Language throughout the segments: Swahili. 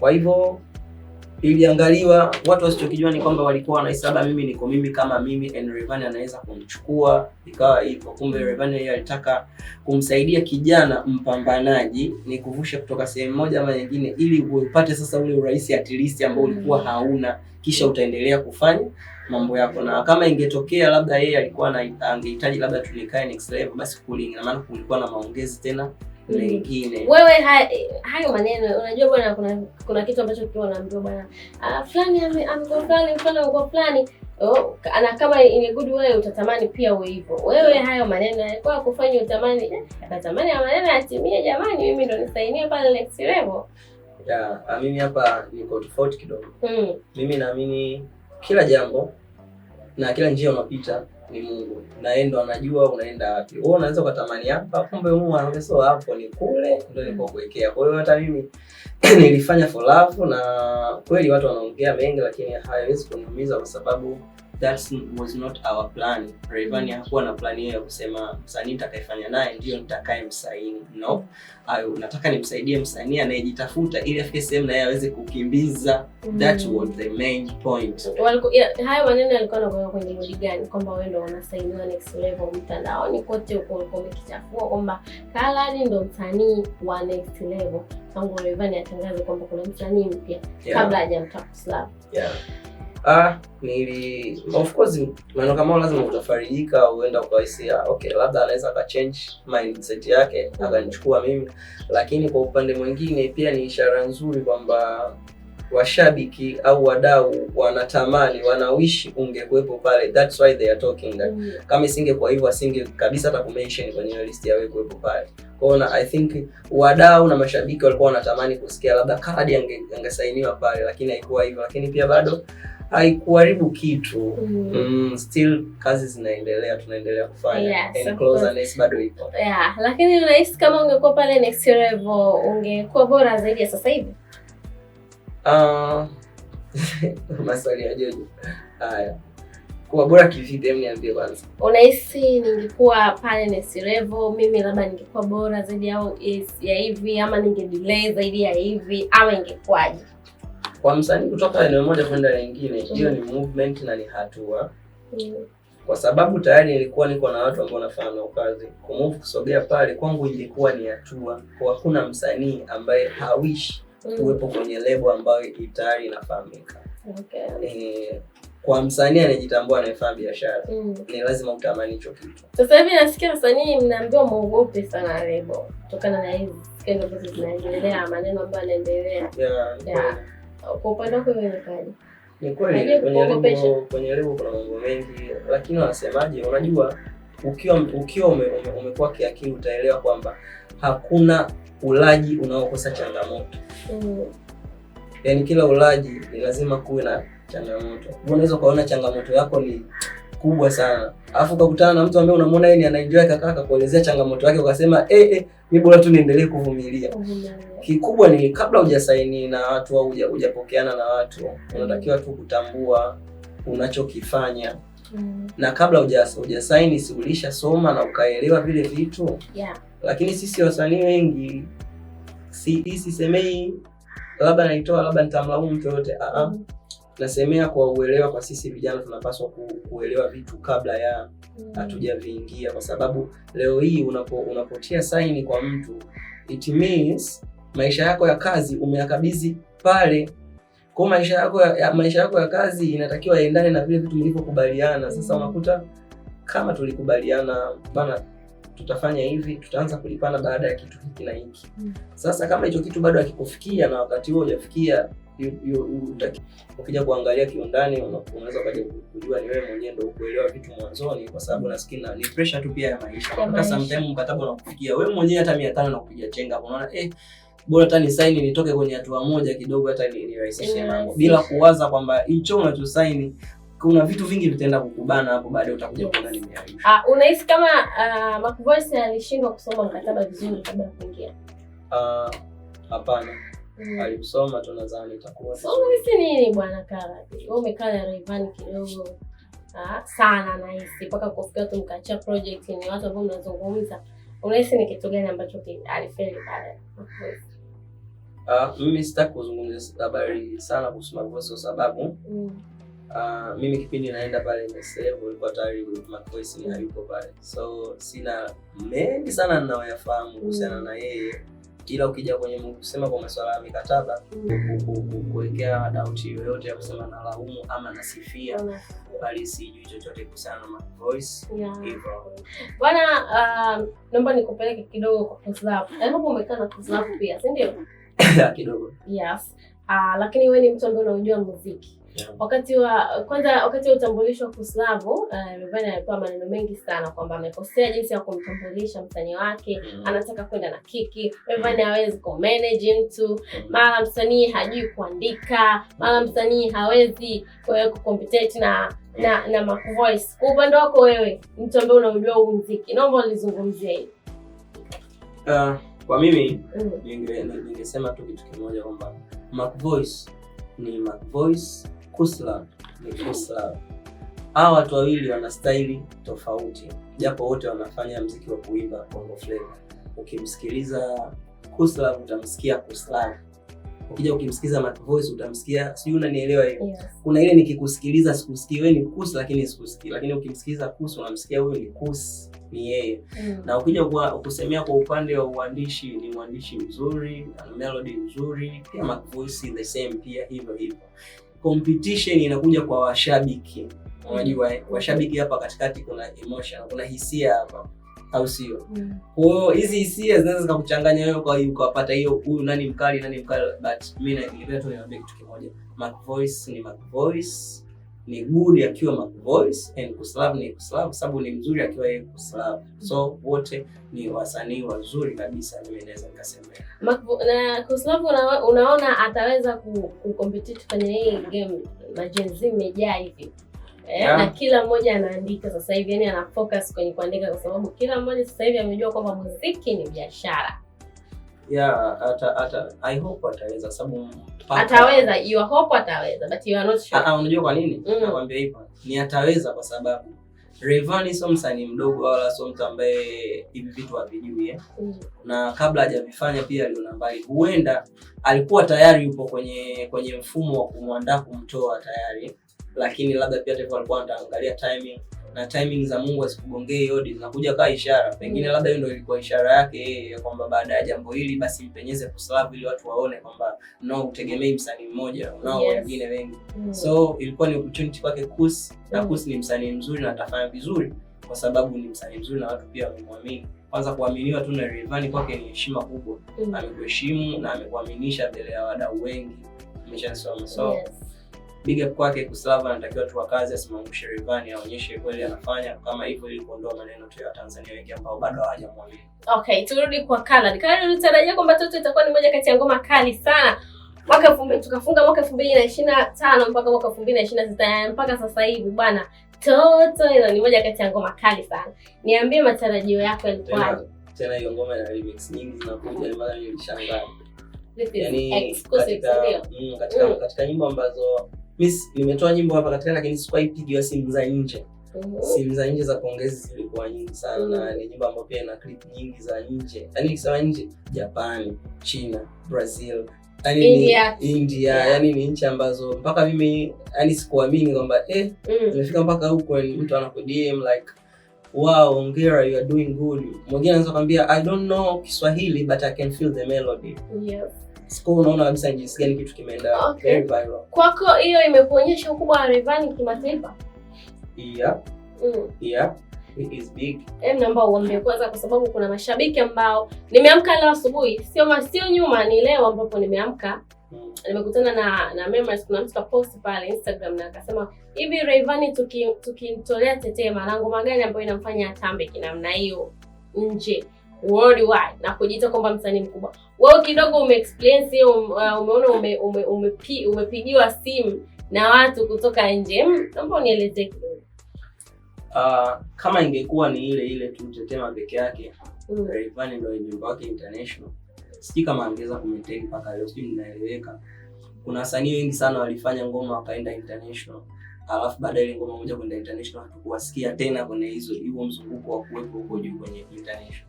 Kwa hivyo iliangaliwa, watu wasichokijua ni kwamba walikuwa wanahisi labda mimi niko mimi kama mimi and Rayvanny anaweza kumchukua, ikawa hivyo. Kumbe Rayvanny yeye alitaka kumsaidia kijana mpambanaji ni kuvusha kutoka sehemu moja ama nyingine, ili upate sasa ule urahisi at least ambao ulikuwa hauna, kisha utaendelea kufanya mambo yako. Na kama ingetokea labda yeye alikuwa angehitaji labda tunikae next level, basi kulingana, maana kulikuwa na maongezi tena mengine. Wewe hayo maneno unajua bwana, kuna kitu ambacho kwa unaambiwa bwana, fulani amekuwa fulani kwa fulani, ana kama in a good way utatamani pia uwe hivyo. Wewe hayo maneno yalikuwa kufanya utamani, natamani maneno yatimie, jamani mimi ndo nisainie pale next level. Mimi hapa niko tofauti kidogo. Mimi naamini kila jambo na kila njia unapita ni Mungu. Naenda anajua unaenda wapi. Wewe unaweza kutamani hapa, kumbe Mungu anaongeso hapo ni kule ndio nilipokuwekea. Kwa hiyo hata mimi nilifanya for love, na kweli watu wanaongea mengi, lakini haiwezi kuniumiza kwa sababu that was not our plan. Rayvanny hakuwa na plan hiyo ya kusema msanii nitakayefanya naye ndio nitakaye msaini. No. Nataka nimsaidie msanii anayejitafuta ili afike sehemu na yeye aweze kukimbiza. That was the main point. Hayo maneno yalikuwa yanakuwa kwenye mudi gani kwamba wewe ndio unasainiwa next level mtandaoni kote huko umekichafua kwamba Khalad ndio msanii wa next level. Tangu Rayvanny atangaze kwamba kuna msanii mpya kabla hajamtoa Slap. Of course maana kama lazima utafarijika, uenda ukaisia okay, labda anaweza ka change mindset yake akanichukua mimi, lakini kwa upande mwingine pia ni ishara nzuri kwamba washabiki au wadau wanatamani, wanawishi ungekuepo pale. That's why they are talking that. Kama isingekuwa hivyo asinge kabisa hata kumention kwenye list ya wewe kuepo pale. Kwa hiyo I think wadau na mashabiki walikuwa wanatamani kusikia labda Khalad angesainiwa pale, lakini haikuwa hivyo. Lakini pia bado haikuharibu kitu. Still kazi zinaendelea, tunaendelea kufanya. And closeness bado ipo. Lakini unahisi kama ungekuwa pale next level ungekuwa bora zaidi ya sasa hivi? Maswali ya Jojo. Haya. Kuwa bora kivipi, hebu niambie kwanza. Unahisi ningekuwa pale next level mimi labda ningekuwa bora zaidi au ya hivi, ama ningedelay zaidi ya hivi, ama ingekuwaje? Kwa msanii kutoka eneo moja kwenda lingine, hiyo ni movement na ni hatua. Kwa sababu tayari nilikuwa niko na watu ambao nafahamu kazi. Kumove kusogea pale kwangu ilikuwa ni hatua. Kwa hakuna msanii ambaye hawishi kuwepo kwenye lebo ambayo tayari inafahamika. Kwa msanii anajitambua, anayefanya biashara, ni lazima utamani hicho kitu. Sasa hivi nasikia wasanii mnaambiwa muogope sana lebo kutokana na hizi skendo zote zinaendelea, maneno ambayo yanaendelea. Kwa upande wako wewe kaje? Ni kweli kwenye lebo kuna mambo mengi, lakini wanasemaje, unajua ukiwa umekuwa kiakili utaelewa kwamba hakuna ulaji unaokosa changamoto. Yaani kila ulaji ni lazima kuwe na changamoto. Unaweza kuona changamoto yako ni kubwa sana, alafu ukakutana na mtu ambaye unamwona yeye anaenjoy kaka kuelezea changamoto yake, ukasema mimi bora tu niendelee kuvumilia. Kikubwa ni kabla hujasaini na watu au hujapokeana na watu, unatakiwa tu kutambua unachokifanya. Na kabla hujasaini si ulishasoma na ukaelewa vile vitu. Lakini sisi wasanii wengi sisemei labda naitoa labda nitamlaumu mtu yote. Nasemea kwa uelewa, kwa sisi vijana tunapaswa kuelewa vitu kabla ya hatujaviingia, kwa sababu leo hii unapotia saini kwa mtu, it means maisha yako ya kazi umeyakabidhi pale. Kwa maisha yako ya kazi inatakiwa yaendane na vile vitu mlivyokubaliana. Sasa unakuta kama tulikubaliana bana tutafanya hivi, tutaanza kulipana baada ya kitu hiki na hiki. Sasa kama hicho kitu bado hakikufikia na wakati huo hujafikia, ukija kuangalia kiundani unaweza kaja kujua ni wewe mwenyewe ndio kuelewa vitu mwanzoni, kwa sababu nasikia ni pressure tu pia ya maisha. Hata sometimes mkataba unakufikia wewe mwenyewe hata 500 na kupiga chenga, unaona bora hata ni sign nitoke kwenye hatua moja kidogo, hata ni rahisishe mambo bila kuwaza kwamba hicho unachosaini kuna vitu vingi vitaenda kukubana hapo baadaye utakuja kuona nimeaisha. Unahisi kama Mac Voice alishindwa kusoma mkataba vizuri kabla ya kuingia? Hapana. Alisoma tu, nadhani itakuwa. So unahisi nini bwana Khalad? Wewe umekaa na Rayvanny kidogo sana nahisi mpaka kufikia tu mkaacha project ni watu ambao mnazungumza. Unahisi ni kitu gani ambacho alifeli pale Mac Voice? Mimi sitaki kuzungumzia habari sana kuhusu Macvoice kwa sababu mimi kipindi naenda pale next level ilikuwa tayari Macvoice ni hayupo pale, so sina mengi sana ninayoyafahamu kuhusiana na yeye, ila ukija kwenye kusema kwa masuala ya mikataba kuwekea doubt yoyote ya kusema na laumu ama nasifia, bali sijui chochote kuhusiana na Macvoice hivyo. Bwana, naomba nikupeleke kidogo kwa Kuslav. Hapo umekaa na Kuslav pia, si ndio? Kidogo. Yes. Lakini wewe ni mtu ambaye unajua muziki. Wakati wa utambulisho wa Kuslav, Rayvanny alikuwa maneno mengi sana kwamba amekosea jinsi ya kumtambulisha msanii wake, anataka kwenda na kiki, Rayvanny hawezi kumanage mtu, mara msanii hajui kuandika, mara msanii hawezi kucompete na Macvoice. Kwa upande wako wewe, mtu ambaye unajua huu muziki, naomba ulizungumzie hili. Kwa mimi ningesema tu kitu kimoja kwamba Macvoice ni Macvoice, Kuslav ni Kuslav. Hawa watu wawili wana staili tofauti, japo wote wanafanya muziki wa kuimba bongo flava. Ukimsikiliza Kuslav utamsikia Kuslav, ukija ukimsikiliza Macvoice utamsikia, sijui unanielewa hiyo? Yes. Kuna ile nikikusikiliza sikusikii wewe ni Kus lakini sikusikii, lakini ukimsikiliza Kus unamsikia huyo ni Kus, ni yeye. Na ukija kusemea kwa upande wa uandishi, ni mwandishi mzuri, ana melody nzuri, pia Macvoice the same pia hivyo. Competition inakuja kwa washabiki. Unajua washabiki hapa katikati kuna emotion, kuna hisia hapa, au sio? Kwa hiyo hizi hisia zinaweza kukuchanganya wewe, kwa hiyo ukapata hiyo huyu nani mkali, but mimi ningependa tu niambie kitu kimoja. Macvoice ni Macvoice, ni good akiwa Macvoice, and Kuslav ni Kuslav sababu ni mzuri akiwa yeye Kuslav. So wote ni wasanii wazuri kabisa, mimi naweza nikasema. Na Kuslav unaona ataweza kucompete kwenye hii game majenzi imejaa hivi. Na kila mmoja anaandika sasa hivi, yani ana focus kwenye kuandika kwa sababu kila mmoja sasa hivi amejua kwamba muziki ni biashara. I hope ataweza sababu ataweza, you hope ataweza, but you are not sure. Unajua kwa nini? Nakwambia hivyo. Ni ataweza kwa sababu Rayvanny sio msanii mdogo wala sio mtu ambaye hivi vitu havijui. Na kabla hajavifanya pia aliona mbali. Huenda alikuwa tayari yupo kwenye mfumo wa kumwandaa kumtoa tayari. Lakini labda pia tayari alikuwa anaangalia timing, na timing za Mungu asikugongee hodi zinakuja kama ishara. Pengine labda hiyo ndio ilikuwa ishara yake yeye kwamba baada ya jambo hili basi mpenyeze Kuslav ili watu waone kwamba utegemei msanii mmoja, unao wengine wengi. So ilikuwa ni opportunity kwake Kus, na Kus ni msanii mzuri na atafanya vizuri kwa sababu ni msanii mzuri na watu pia wamemwamini. Kwanza kuaminiwa tu na Rayvanny kwake ni heshima kubwa. Amekuheshimu na amekuaminisha mbele ya wadau wengi. Umeshasoma. So big up kwake Kuslav, anatakiwa tu wakazi asimwangushe Rayvanny, aonyeshe kweli anafanya kama hivyo ili kuondoa maneno tu ya Tanzania wengi ambao bado hawajamwamini. Okay, turudi kwa Khaled. Khaled, unatarajia kwamba Toto itakuwa ni moja kati ya ngoma kali sana. Tukafunga mwaka 2025 mpaka mwaka 2026 mpaka sasa hivi bwana. Toto ile ni moja kati ya ngoma kali sana. Niambie matarajio yako yalikuwaje? Tena hiyo ngoma ina remix nyingi zinakuja, ni mara nilishangaa. Yani katika nyimbo ambazo nimetoa nyimbo hapa katika, lakini sikuipigiwa simu za nje. Simu za nje za pongezi zilikuwa nyingi sana, na ni nyimbo ambayo pia ina clip nyingi za nje. Yaani nikisema nje, Japan, China, Brazil, India. Yaani ni nchi ambazo mpaka mimi yani sikuamini kwamba nimefika mpaka huko, mtu anaku-DM like wow, hongera, you are doing good. Mwingine anaweza kwambia I don't know Kiswahili but I can feel the melody. Yes. Siko unaona kabisa jinsi gani kitu kimeenda very viral. Kwako hiyo imekuonyesha ukubwa wa Rayvanny kimataifa? Yeah. It is big. Naomba uambie kwanza kwa sababu kuna mashabiki ambao nimeamka leo asubuhi, sio nyuma, ni leo ambapo nimeamka. Nimekutana na members, kuna mtu kapost pale Instagram na akasema hivi Rayvanny tukimtolea Tetema na ngoma gani ambayo inamfanya atambe kinamna hiyo nje worldwide na kujiita kwamba msanii mkubwa. Wewe kidogo umeexplain hiyo, umeona umepigiwa simu na watu kutoka nje. Naomba unielezee kidogo. Kama ingekuwa ni ile tu Tetema peke yake, Rayvanny ndio nyimbo yake international, siki kama angeza kumaintain mpaka leo, sijui ninaeleweka. Kuna wasanii wengi sana walifanya ngoma wakaenda international, alafu baadaye ile ngoma moja kwenda international hatukuwasikia tena kwenye hiyo mzunguko wa kuwepo huko juu kwenye international.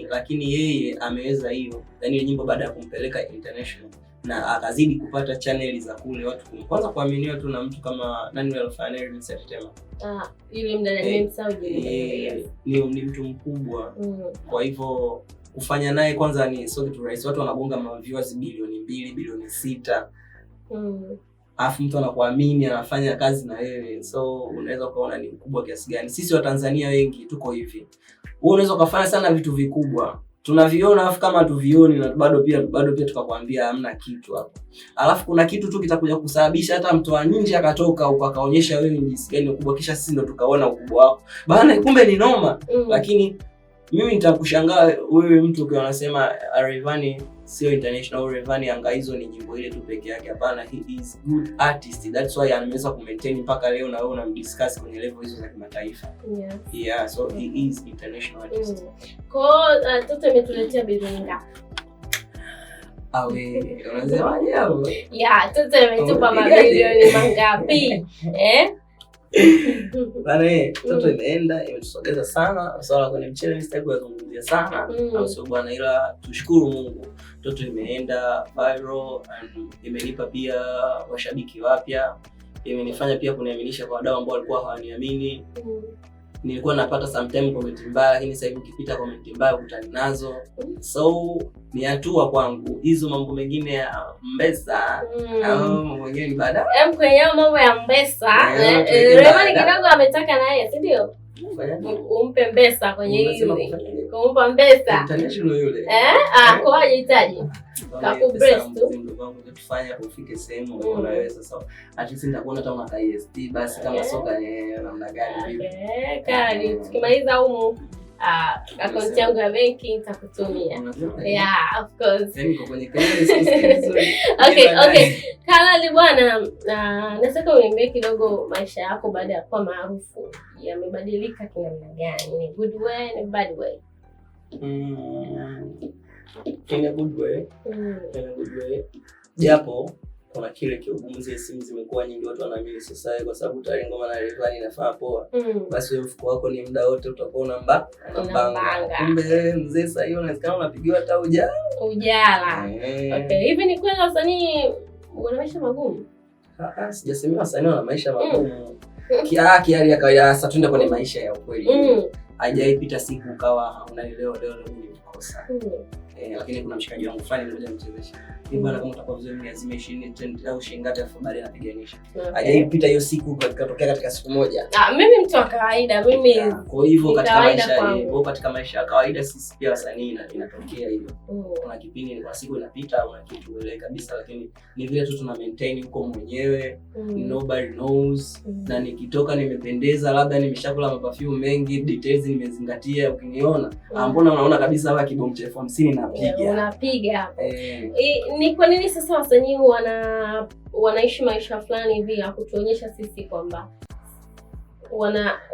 lakini yeye ameweza hiyo, yani nyimbo baada ya kumpeleka international na akazidi kupata channel za kule, watu kwanza kuaminiwa tu na mtu kama nani yule alifanya remix ya Tetema. Yule mdada ni mtu mkubwa. Kwa hivyo kufanya naye kwanza ni sio kitu rahisi. Watu wanagonga ma viewers bilioni 2, bilioni 6. Alafu mtu anakuamini, anafanya kazi na wewe. So unaweza kuona ni mkubwa kiasi gani. Sisi wa Tanzania wengi tuko hivi. Wewe unaweza kufanya sana vitu vikubwa, tunaviona alafu kama tuvioni na bado pia tukakwambia hamna kitu hapo. Alafu kuna kitu tu kitakuja kusababisha hata mtu wa nje akatoka huko akaonyesha wewe ni jinsi gani ukubwa, kisha sisi ndo tukaona ukubwa wako. Bana kumbe ni noma. Lakini mimi nitakushangaa wewe mtu ukiwa unasema Rayvanny sio international, Rayvanny anga hizo ni nyimbo ile tu peke yake. Hapana, he is good artist. That's why ameweza kumaintain mpaka leo na wewe unamdiscuss kwenye level hizo za kimataifa. Yeah, so he is international artist. Kwa Toto imetuletea bilioni ngapi? Awe, unasemaje hapo? Yeah, Toto imetupa mabilioni mangapi? Bana, Toto imetusogeza sana. Swala kwenye mchele mimi sitaki kuzungumzia sana, au sio bwana, ila tushukuru Mungu. Toto imeenda viral and imenipa pia washabiki wapya. Imenifanya pia kuniaminisha kwa wadau ambao walikuwa hawaniamini. Nilikuwa napata sometime comment mbaya, lakini sasa hivi ukipita comment mbaya ukutani nazo. So ni hatua kwangu. Hizo mambo mengine ya Mbesa au mwingine ni baada. Kwenye mambo ya Mbesa, Rayvanny kidogo ametaka na yeye, si ndio? Umpe Mbesa kwenye hiyo. Kumpa Mbesa. International yule. Kwa hitaji. Kapo breast tu. Ndio wangu kutufanya ufike sehemu unaweza sasa. At least nitakuona kama ka IST basi kama soka namna gani hivi. Kali tukimaliza humu account yangu ya benki nitakutumia. Yeah, of course. Niko kwenye vizuri. Okay. Kalali bwana, nataka uniambie kidogo maisha yako baada ya kuwa maarufu yamebadilika kinamna gani? Ni good way, ni bad way? In a good way. Japo kuna kile kiugumu, zile simu zimekuwa nyingi, watu wanaamini sasa kwa sababu tayari ngoma na Rayvanny inafaa poa. Basi wewe mfuko wako ni muda wote utakuwa unabanga. Kumbe mzee sasa hiyo unasikia unapigiwa hata ujala. Okay, hivi ni kweli wasanii wana maisha magumu? Sijasemea wasanii wana maisha magumu. Kiari ya kawaida. Sasa tuende kwenye maisha ya ukweli. Hajaipita siku ukawa unaelewa leo ni kosa. Lakini kuna mshikaji wangu fulani mmoja mchezesha. Ni bwana, kama utakuwa vizuri lazima 20 au shilingi ngapi afu baadaye anapiganisha. Hajaipita hiyo siku katokea katika siku moja. Mimi mtu wa kawaida, mimi kwa hivyo katika maisha ya kawaida sisi pia wasanii inatokea hivyo. Kuna kipindi kwa siku inapita au kitu ile kabisa, lakini ni vile tu tuna maintain huko mwenyewe. Nobody knows. Na nikitoka nimependeza, labda nimeshakula maperfume mengi, details nimezingatia, ukiniona mbona unaona kabisa hapa kibom cha 50 napiga. Unapiga. Ni kwa nini sasa wasanii wanaishi maisha fulani hivi ya kutuonyesha sisi kwamba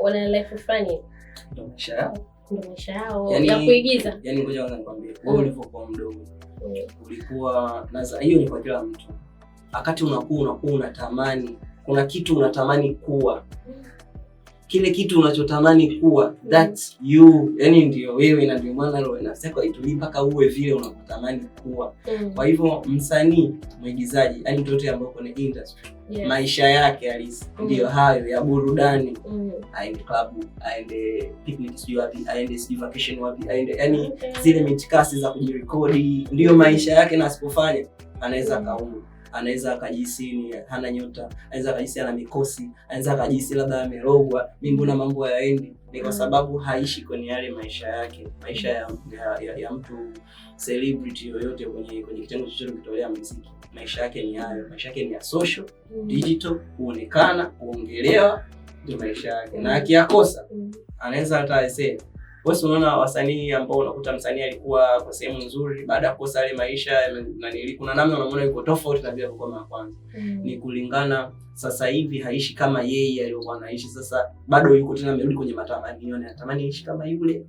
wana life fulani? Ndio maisha yao ya kuigiza. Yaani ngoja kwanza nikwambie, wewe ulipokuwa mdogo ulikuwa na hiyo ni kwa kila mtu. Wakati unakuwa unatamani, kuna kitu unatamani kuwa. Kile kitu unachotamani kuwa, that's you. Yaani ndio wewe, na ndio maana leo inasema itulii mpaka uwe vile unakutamani kuwa. Kwa hivyo msanii, mwigizaji, yani mtu yote ambaye kwenye industry, maisha yake halisi ndio hayo ya burudani. Aende club, aende picnic sio wapi, aende vacation wapi, aende yani zile mitikasi za kujirekodi, ndio maisha yake. Na asipofanya anaweza kaumwa, anaweza akajisi hana nyota, anaweza akajisi ana mikosi, anaweza akajisi labda amerogwa. Mimi mbona mambo hayaendi? Ni kwa sababu haishi kwenye yale maisha yake. Maisha ya mtu celebrity yoyote kwenye kitengo chochote kitolea muziki, maisha yake ni hayo. Maisha yake ni ya social, digital, kuonekana, kuongelewa, ndio maisha yake. Na akiyakosa anaweza hata aseme. Wewe unaona wasanii ambao unakuta msanii alikuwa kwa sehemu nzuri, baada ya kukosa ile maisha kuna namna unamwona yuko tofauti na vile alikuwa mara kwanza. Ni kulingana sasa hivi haishi kama yeye aliyokuwa anaishi. Sasa bado yuko tena amerudi kwenye matamanio, anatamani aishi kama yule.